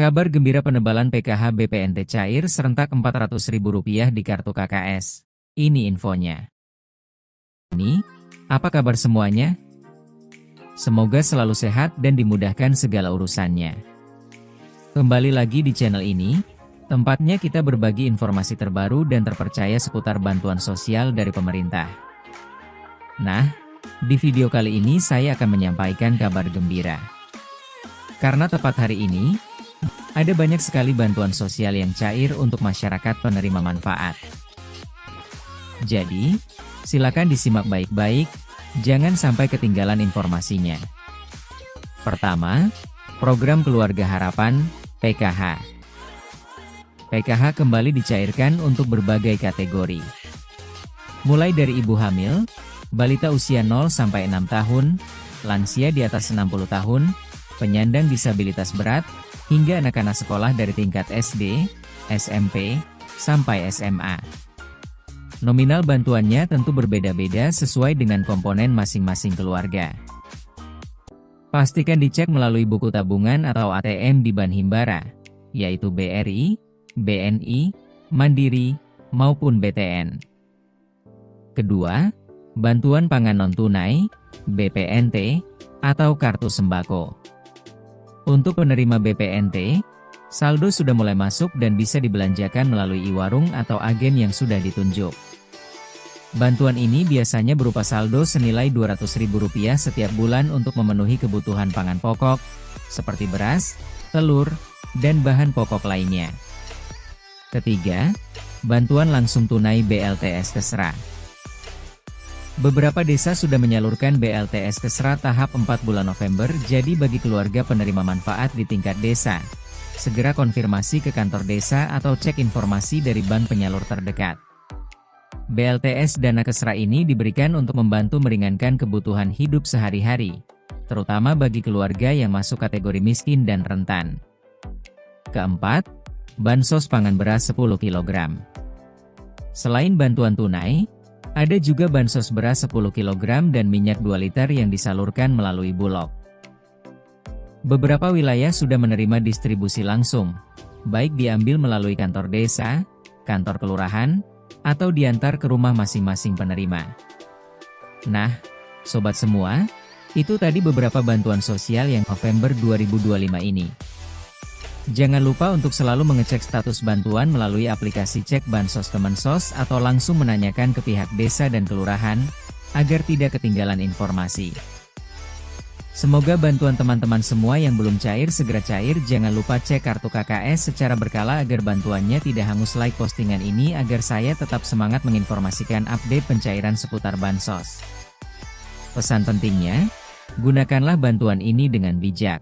Kabar gembira penebalan PKH BPNT cair serentak Rp400.000 di kartu KKS. Ini infonya. Ini, apa kabar semuanya? Semoga selalu sehat dan dimudahkan segala urusannya. Kembali lagi di channel ini, tempatnya kita berbagi informasi terbaru dan terpercaya seputar bantuan sosial dari pemerintah. Nah, di video kali ini saya akan menyampaikan kabar gembira. Karena tepat hari ini, ada banyak sekali bantuan sosial yang cair untuk masyarakat penerima manfaat. Jadi, silakan disimak baik-baik, jangan sampai ketinggalan informasinya. Pertama, Program Keluarga Harapan, PKH. PKH kembali dicairkan untuk berbagai kategori. Mulai dari ibu hamil, balita usia 0-6 tahun, lansia di atas 60 tahun, penyandang disabilitas berat, hingga anak-anak sekolah dari tingkat SD, SMP, sampai SMA. Nominal bantuannya tentu berbeda-beda sesuai dengan komponen masing-masing keluarga. Pastikan dicek melalui buku tabungan atau ATM di Bank Himbara, yaitu BRI, BNI, Mandiri, maupun BTN. Kedua, bantuan pangan non-tunai, BPNT, atau kartu sembako. Untuk penerima BPNT, saldo sudah mulai masuk dan bisa dibelanjakan melalui e-warung atau agen yang sudah ditunjuk. Bantuan ini biasanya berupa saldo senilai Rp200.000 setiap bulan untuk memenuhi kebutuhan pangan pokok, seperti beras, telur, dan bahan pokok lainnya. Ketiga, bantuan langsung tunai BLTS Kesra. Beberapa desa sudah menyalurkan BLTS Kesra tahap 4 bulan November, jadi bagi keluarga penerima manfaat di tingkat desa, segera konfirmasi ke kantor desa atau cek informasi dari bank penyalur terdekat. BLTS Dana Kesra ini diberikan untuk membantu meringankan kebutuhan hidup sehari-hari, terutama bagi keluarga yang masuk kategori miskin dan rentan. Keempat, bansos pangan beras 10 kg. Selain bantuan tunai, ada juga bansos beras 10 kg dan minyak 2 liter yang disalurkan melalui Bulog. Beberapa wilayah sudah menerima distribusi langsung, baik diambil melalui kantor desa, kantor kelurahan, atau diantar ke rumah masing-masing penerima. Nah, sobat semua, itu tadi beberapa bantuan sosial yang November 2025 ini. Jangan lupa untuk selalu mengecek status bantuan melalui aplikasi Cek Bansos Kemensos atau langsung menanyakan ke pihak desa dan kelurahan, agar tidak ketinggalan informasi. Semoga bantuan teman-teman semua yang belum cair segera cair. Jangan lupa cek kartu KKS secara berkala agar bantuannya tidak hangus. Like postingan ini agar saya tetap semangat menginformasikan update pencairan seputar bansos. Pesan pentingnya, gunakanlah bantuan ini dengan bijak.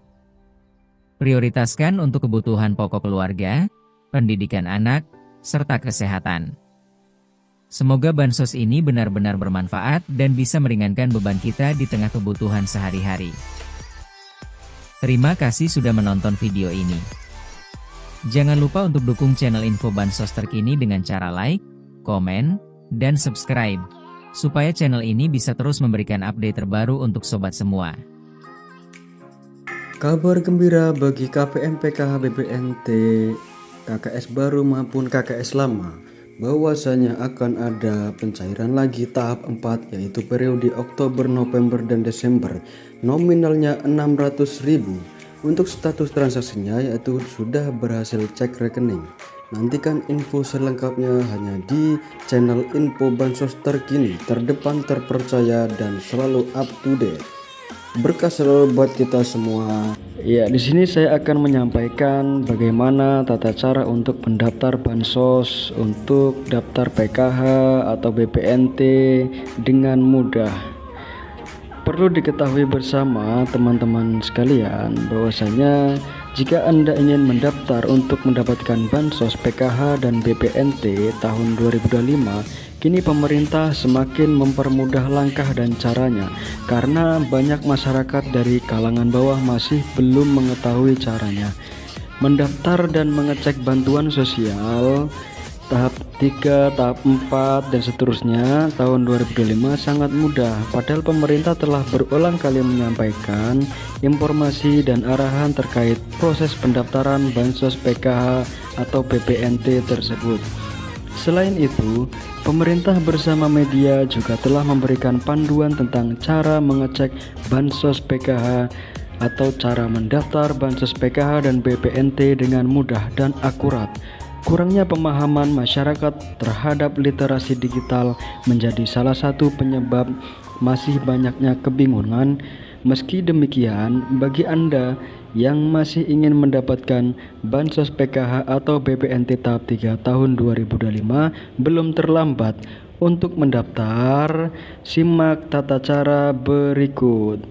Prioritaskan untuk kebutuhan pokok keluarga, pendidikan anak, serta kesehatan. Semoga bansos ini benar-benar bermanfaat dan bisa meringankan beban kita di tengah kebutuhan sehari-hari. Terima kasih sudah menonton video ini. Jangan lupa untuk dukung channel info bansos terkini dengan cara like, komen, dan subscribe, supaya channel ini bisa terus memberikan update terbaru untuk sobat semua. Kabar gembira bagi KPM PKH BPNT, KKS baru maupun KKS lama, bahwasanya akan ada pencairan lagi tahap 4, yaitu periode Oktober, November, dan Desember. Nominalnya Rp600.000. Untuk status transaksinya yaitu sudah berhasil cek rekening. Nantikan info selengkapnya hanya di channel info bansos terkini, terdepan, terpercaya, dan selalu up to date. Berkah selalu buat kita semua. Ya, di sini saya akan menyampaikan bagaimana tata cara untuk mendaftar bansos untuk daftar PKH atau BPNT dengan mudah. Perlu diketahui bersama teman-teman sekalian bahwasanya jika Anda ingin mendaftar untuk mendapatkan bansos PKH dan BPNT tahun 2025, kini pemerintah semakin mempermudah langkah dan caranya, karena banyak masyarakat dari kalangan bawah masih belum mengetahui caranya. Mendaftar dan mengecek bantuan sosial tahap 3, tahap 4, dan seterusnya tahun 2025 sangat mudah, padahal pemerintah telah berulang kali menyampaikan informasi dan arahan terkait proses pendaftaran Bansos PKH atau BPNT tersebut. Selain itu, pemerintah bersama media juga telah memberikan panduan tentang cara mengecek Bansos PKH atau cara mendaftar Bansos PKH dan BPNT dengan mudah dan akurat. Kurangnya pemahaman masyarakat terhadap literasi digital menjadi salah satu penyebab masih banyaknya kebingungan. Meski demikian, bagi Anda yang masih ingin mendapatkan Bansos PKH atau BPNT tahap 3 tahun 2025, belum terlambat untuk mendaftar. Simak tata cara berikut.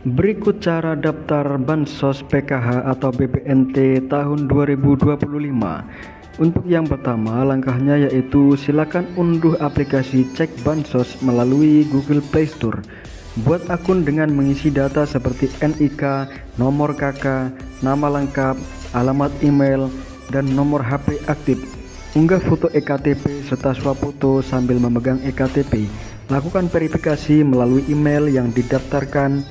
Berikut cara daftar Bansos PKH atau BPNT tahun 2025. Untuk yang pertama, langkahnya yaitu silakan unduh aplikasi Cek Bansos melalui Google Play Store. Buat akun dengan mengisi data seperti NIK, nomor KK, nama lengkap, alamat email, dan nomor HP aktif. Unggah foto EKTP serta swafoto sambil memegang EKTP. Lakukan verifikasi melalui email yang didaftarkan.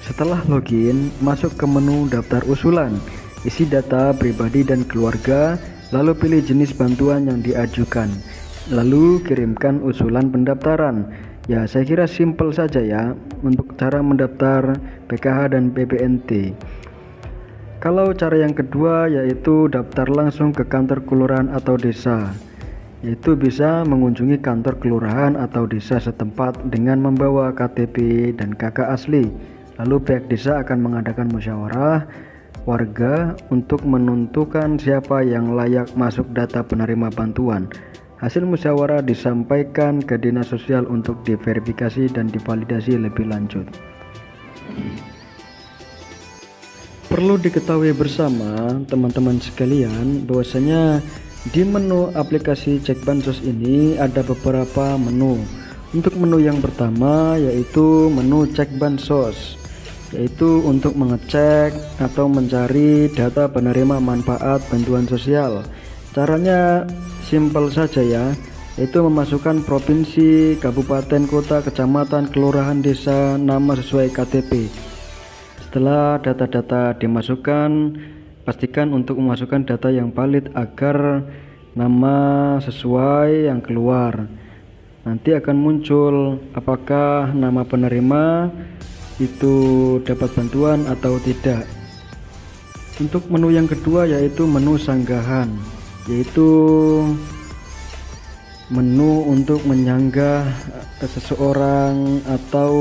Setelah login, masuk ke menu daftar usulan, isi data pribadi dan keluarga, lalu pilih jenis bantuan yang diajukan, lalu kirimkan usulan pendaftaran. Ya, saya kira simple saja ya untuk cara mendaftar PKH dan BPNT. Kalau cara yang kedua yaitu daftar langsung ke kantor kelurahan atau desa, yaitu bisa mengunjungi kantor kelurahan atau desa setempat dengan membawa KTP dan KK asli. Lalu pihak desa akan mengadakan musyawarah warga untuk menentukan siapa yang layak masuk data penerima bantuan. Hasil musyawarah disampaikan ke dinas sosial untuk diverifikasi dan divalidasi lebih lanjut. Perlu diketahui bersama teman-teman sekalian bahwasanya di menu aplikasi Cek Bansos ini ada beberapa menu. Untuk menu yang pertama yaitu menu Cek Bansos, yaitu untuk mengecek atau mencari data penerima manfaat bantuan sosial. Caranya simpel saja ya, yaitu memasukkan provinsi, kabupaten, kota, kecamatan, kelurahan, desa, nama sesuai KTP. Setelah data-data dimasukkan, pastikan untuk memasukkan data yang valid agar nama sesuai yang keluar. Nanti akan muncul apakah nama penerima itu dapat bantuan atau tidak. Untuk menu yang kedua yaitu menu sanggahan, yaitu menu untuk menyanggah seseorang atau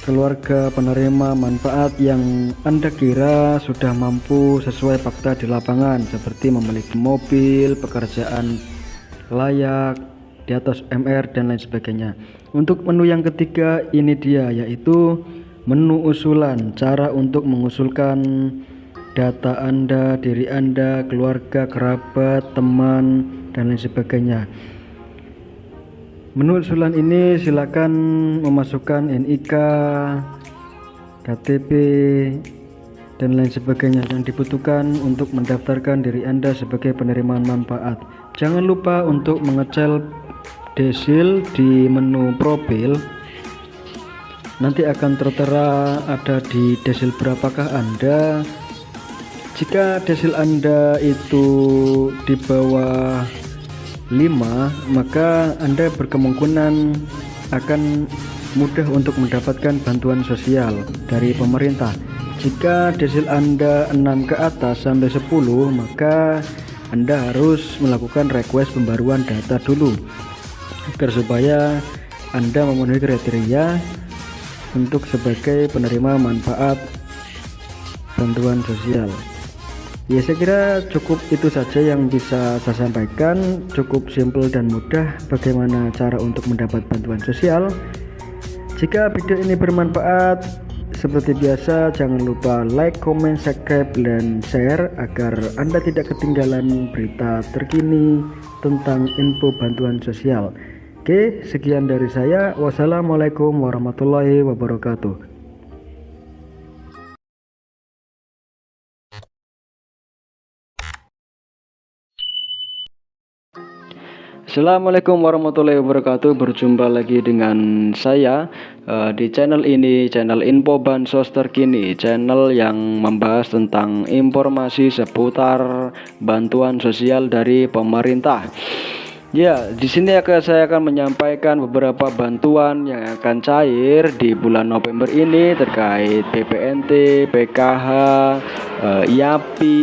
keluarga penerima manfaat yang Anda kira sudah mampu sesuai fakta di lapangan, seperti memiliki mobil, pekerjaan layak di atas MR dan lain sebagainya. Untuk menu yang ketiga ini dia, yaitu menu usulan, cara untuk mengusulkan data Anda, diri Anda, keluarga, kerabat, teman, dan lain sebagainya. Menu usulan ini silakan memasukkan NIK, KTP, dan lain sebagainya yang dibutuhkan untuk mendaftarkan diri Anda sebagai penerima manfaat. Jangan lupa untuk mengecek desil di menu profil. Nanti akan tertera ada di desil berapakah Anda. Jika desil Anda itu di bawah 5, maka Anda berkemungkinan akan mudah untuk mendapatkan bantuan sosial dari pemerintah. Jika desil Anda 6 ke atas sampai 10, maka Anda harus melakukan request pembaruan data dulu agar supaya Anda memenuhi kriteria untuk sebagai penerima manfaat bantuan sosial. Ya, saya kira cukup itu saja yang bisa saya sampaikan. Cukup simpel dan mudah bagaimana cara untuk mendapat bantuan sosial. Jika video ini bermanfaat, seperti biasa jangan lupa like, comment, subscribe, dan share agar Anda tidak ketinggalan berita terkini tentang info bantuan sosial. Oke, sekian dari saya. Wassalamualaikum warahmatullahi wabarakatuh. Assalamualaikum warahmatullahi wabarakatuh. Berjumpa lagi dengan saya di channel ini, channel Info Bansos Terkini, channel yang membahas tentang informasi seputar bantuan sosial dari pemerintah. Ya, di sini saya akan menyampaikan beberapa bantuan yang akan cair di bulan November ini terkait BPNT, PKH, IAPI,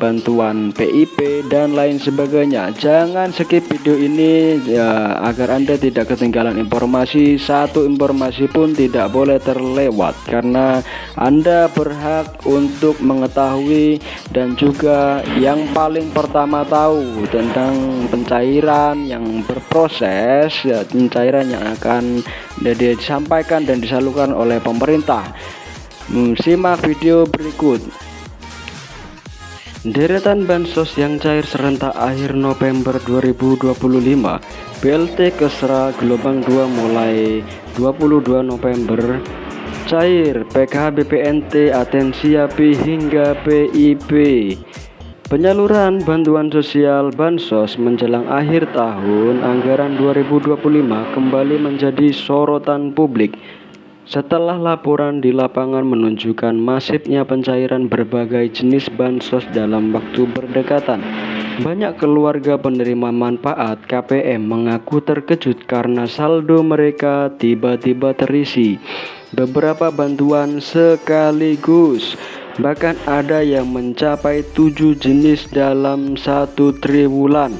bantuan PIP dan lain sebagainya. Jangan skip video ini ya, agar Anda tidak ketinggalan informasi. Satu informasi pun tidak boleh terlewat karena Anda berhak untuk mengetahui dan juga yang paling pertama tahu tentang pencairan yang berproses, ya, pencairan yang akan disampaikan dan disalurkan oleh pemerintah. Simak video berikut. Deretan bansos yang cair serentak akhir November 2025. BLT Kesra gelombang 2 mulai 22 November cair, PKH BPNT, atensi IAPI hingga PIP. Penyaluran bantuan sosial bansos menjelang akhir tahun anggaran 2025 kembali menjadi sorotan publik setelah laporan di lapangan menunjukkan masifnya pencairan berbagai jenis bansos dalam waktu berdekatan. Banyak keluarga penerima manfaat KPM mengaku terkejut karena saldo mereka tiba-tiba terisi beberapa bantuan sekaligus. Bahkan ada yang mencapai 7 jenis dalam 1 triwulan.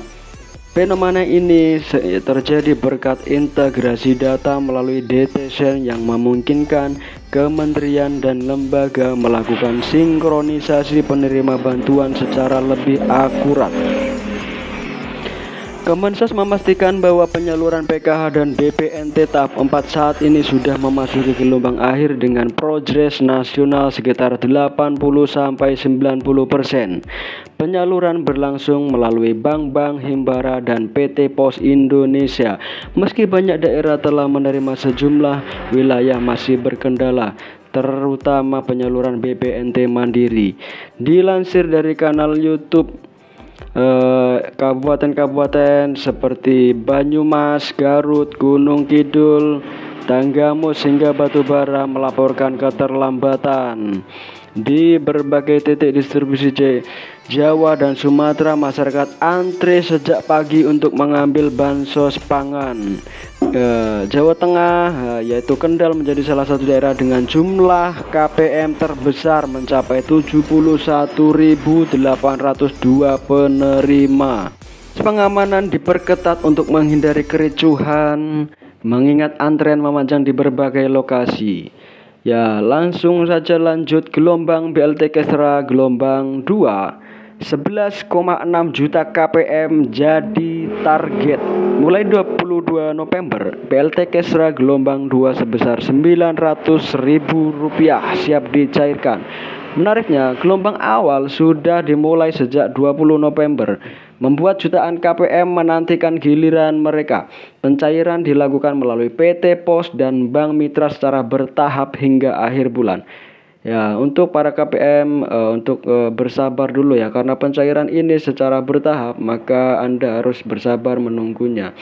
Fenomena ini terjadi berkat integrasi data melalui DTSen yang memungkinkan kementerian dan lembaga melakukan sinkronisasi penerima bantuan secara lebih akurat. Kemensos memastikan bahwa penyaluran PKH dan BPNT tahap 4 saat ini sudah memasuki gelombang akhir dengan progres nasional sekitar 80-90%. Penyaluran berlangsung melalui bank-bank himbara dan PT Pos Indonesia. Meski banyak daerah telah menerima, sejumlah wilayah masih berkendala, terutama penyaluran BPNT mandiri. Dilansir dari kanal YouTube kabupaten-kabupaten seperti Banyumas, Garut, Gunung Kidul, Tanggamus hingga Batubara melaporkan keterlambatan di berbagai titik distribusi Jawa dan Sumatera. Masyarakat antre sejak pagi untuk mengambil bansos pangan. Jawa Tengah, yaitu Kendal, menjadi salah satu daerah dengan jumlah KPM terbesar mencapai 71.802 penerima. Pengamanan diperketat untuk menghindari kericuhan, mengingat antrean memanjang di berbagai lokasi. Ya, langsung saja lanjut. Gelombang BLT Kesra gelombang 2 11,6 juta KPM jadi target. Mulai 22 November, BLT Kesra gelombang 2 sebesar Rp900.000 siap dicairkan. Menariknya, gelombang awal sudah dimulai sejak 20 November, membuat jutaan KPM menantikan giliran mereka. Pencairan dilakukan melalui PT Pos dan Bank Mitra secara bertahap hingga akhir bulan. Ya, untuk para KPM untuk bersabar dulu ya, karena pencairan ini secara bertahap, maka Anda harus bersabar menunggunya.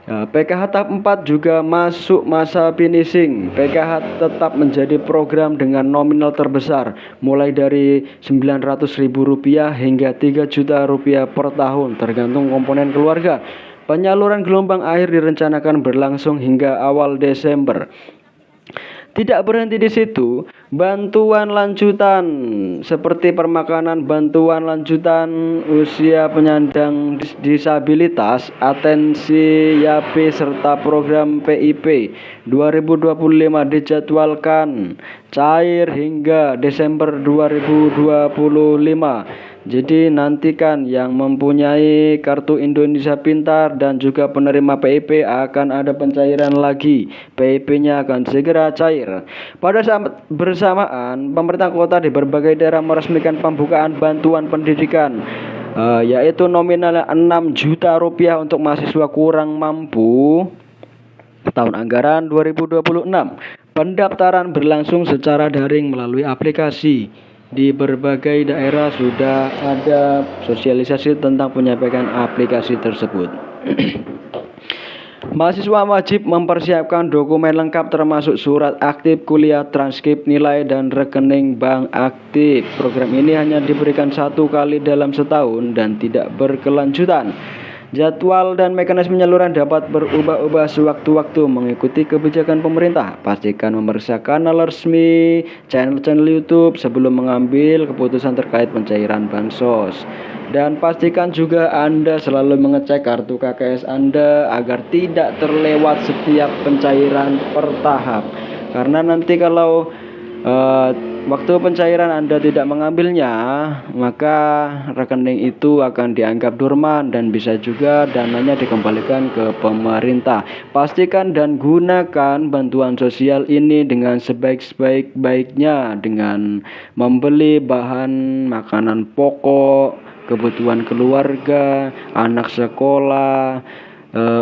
PKH tahap 4 juga masuk masa finishing. PKH tetap menjadi program dengan nominal terbesar, mulai dari Rp900.000 hingga Rp3 juta per tahun, tergantung komponen keluarga. Penyaluran gelombang akhir direncanakan berlangsung hingga awal Desember. Tidak berhenti di situ, bantuan lanjutan seperti permakanan, bantuan lanjutan usia penyandang disabilitas, atensi IAPI serta program PIP 2025 dijadwalkan cair hingga Desember 2025. Jadi nantikan yang mempunyai kartu Indonesia Pintar dan juga penerima PIP akan ada pencairan lagi. PIP-nya akan segera cair. Pada saat bersamaan, pemerintah kota di berbagai daerah meresmikan pembukaan bantuan pendidikan, yaitu nominalnya Rp6 juta untuk mahasiswa kurang mampu tahun anggaran 2026. Pendaftaran berlangsung secara daring melalui aplikasi. Di berbagai daerah sudah ada sosialisasi tentang penyampaian aplikasi tersebut. Mahasiswa wajib mempersiapkan dokumen lengkap termasuk surat aktif kuliah, transkrip nilai, dan rekening bank aktif. Program ini hanya diberikan 1 kali dalam setahun dan tidak berkelanjutan. Jadwal dan mekanisme penyaluran dapat berubah-ubah sewaktu-waktu mengikuti kebijakan pemerintah. Pastikan memeriksa kanal resmi channel-channel YouTube sebelum mengambil keputusan terkait pencairan bansos. Dan pastikan juga Anda selalu mengecek kartu KKS Anda agar tidak terlewat setiap pencairan per tahap. Karena nanti kalau waktu pencairan Anda tidak mengambilnya, maka rekening itu akan dianggap dorman dan bisa juga dananya dikembalikan ke pemerintah. Pastikan dan gunakan bantuan sosial ini dengan sebaik-baiknya dengan membeli bahan makanan pokok, kebutuhan keluarga, anak sekolah,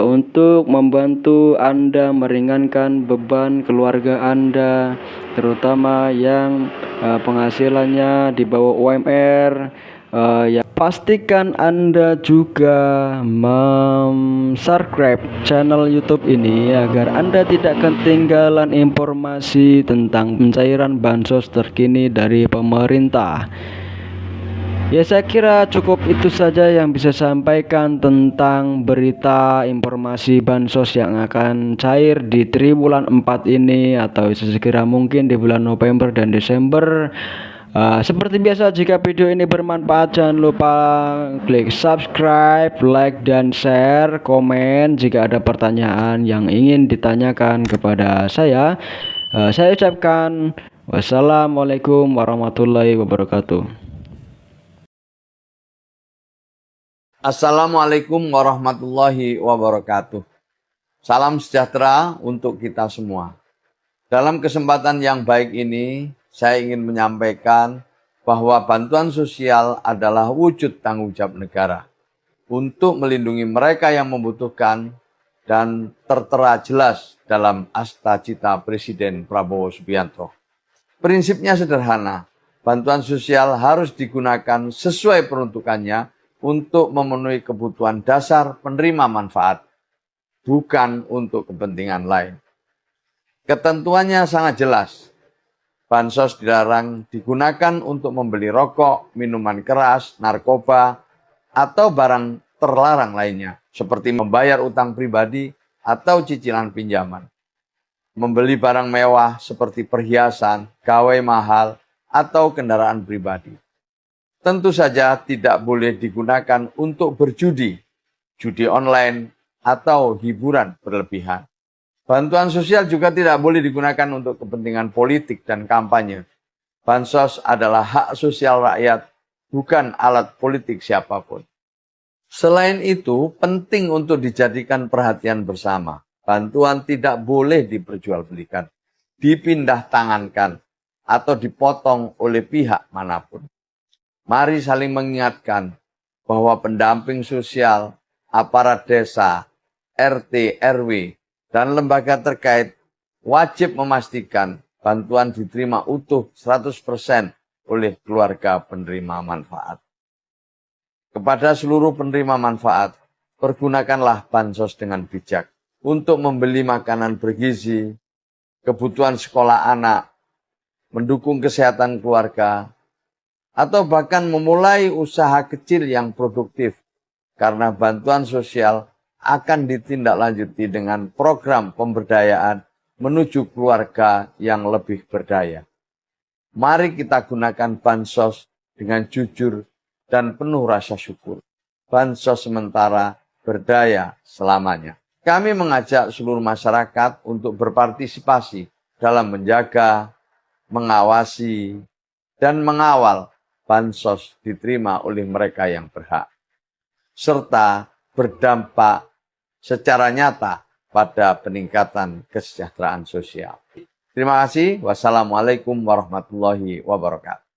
untuk membantu Anda meringankan beban keluarga Anda, terutama yang penghasilannya di bawah UMR. Ya, pastikan Anda juga subscribe channel YouTube ini agar Anda tidak ketinggalan informasi tentang pencairan bansos terkini dari pemerintah. Ya, saya kira cukup itu saja yang bisa sampaikan tentang berita informasi bansos yang akan cair di triwulan 4 ini atau sesegera mungkin di bulan November dan Desember. Seperti biasa, jika video ini bermanfaat jangan lupa klik subscribe, like, dan share, komen jika ada pertanyaan yang ingin ditanyakan kepada saya ucapkan wassalamualaikum warahmatullahi wabarakatuh. Assalamualaikum warahmatullahi wabarakatuh. Salam sejahtera untuk kita semua. Dalam kesempatan yang baik ini, saya ingin menyampaikan bahwa bantuan sosial adalah wujud tanggung jawab negara untuk melindungi mereka yang membutuhkan dan tertera jelas dalam Asta Cita Presiden Prabowo Subianto. Prinsipnya sederhana, bantuan sosial harus digunakan sesuai peruntukannya untuk memenuhi kebutuhan dasar penerima manfaat, bukan untuk kepentingan lain. Ketentuannya sangat jelas. Bansos dilarang digunakan untuk membeli rokok, minuman keras, narkoba, atau barang terlarang lainnya, seperti membayar utang pribadi atau cicilan pinjaman. Membeli barang mewah seperti perhiasan, gawai mahal, atau kendaraan pribadi. Tentu saja tidak boleh digunakan untuk berjudi, judi online, atau hiburan berlebihan. Bantuan sosial juga tidak boleh digunakan untuk kepentingan politik dan kampanye. Bansos adalah hak sosial rakyat, bukan alat politik siapapun. Selain itu, penting untuk dijadikan perhatian bersama. Bantuan tidak boleh diperjualbelikan, dipindah tangankan, atau dipotong oleh pihak manapun. Mari saling mengingatkan bahwa pendamping sosial, aparat desa, RT, RW, dan lembaga terkait wajib memastikan bantuan diterima utuh 100% oleh keluarga penerima manfaat. Kepada seluruh penerima manfaat, pergunakanlah bansos dengan bijak untuk membeli makanan bergizi, kebutuhan sekolah anak, mendukung kesehatan keluarga, atau bahkan memulai usaha kecil yang produktif, karena bantuan sosial akan ditindaklanjuti dengan program pemberdayaan menuju keluarga yang lebih berdaya. Mari kita gunakan bansos dengan jujur dan penuh rasa syukur. Bansos sementara, berdaya selamanya. Kami mengajak seluruh masyarakat untuk berpartisipasi dalam menjaga, mengawasi, dan mengawal bansos diterima oleh mereka yang berhak, serta berdampak secara nyata pada peningkatan kesejahteraan sosial. Terima kasih. Wassalamualaikum warahmatullahi wabarakatuh.